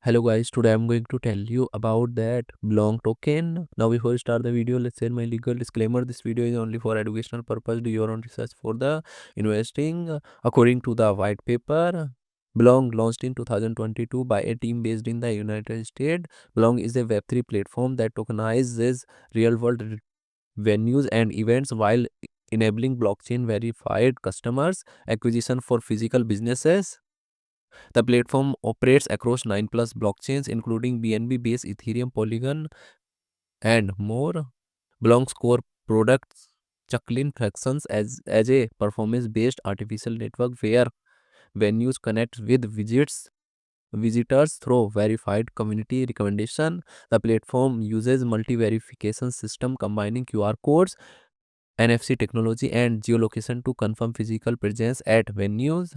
Hello guys, today I'm going to tell you about that belong token. Now before we start the video, let's say my legal disclaimer. This video is only for educational purpose. Do your own research for the investing. According to the white paper, Belong launched in 2022 by a team based in the United States. Belong is a Web3 platform that tokenizes real-world venues and events while enabling blockchain verified customers acquisition for physical businesses. The platform operates across 9 plus blockchains, including BNB based Ethereum, Polygon, and more. Belong's core products Chucklin Fractions as a performance based artificial network where venues connect with visitors through verified community recommendation. The platform uses multi-verification system combining QR codes, NFC technology, and geolocation to confirm physical presence at venues.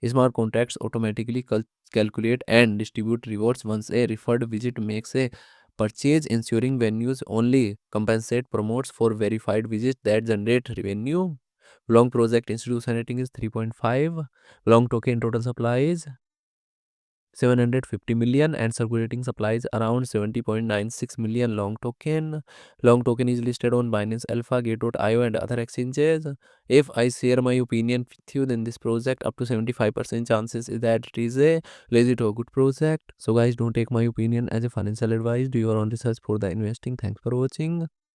Smart contracts automatically calculate and distribute rewards once a referred visit makes a purchase, ensuring venues only compensate promotes for verified visits that generate revenue. Long project institution rating is 3.5. Long token total supply is 750 million and circulating supplies around 70.96 million long token is listed on Binance Alpha, Gate.io and other exchanges. If I share my opinion with you, then this project up to 75% chances is that it is a legit or good project. So guys, don't take my opinion as a financial advice. Do your own research for the investing. Thanks for watching.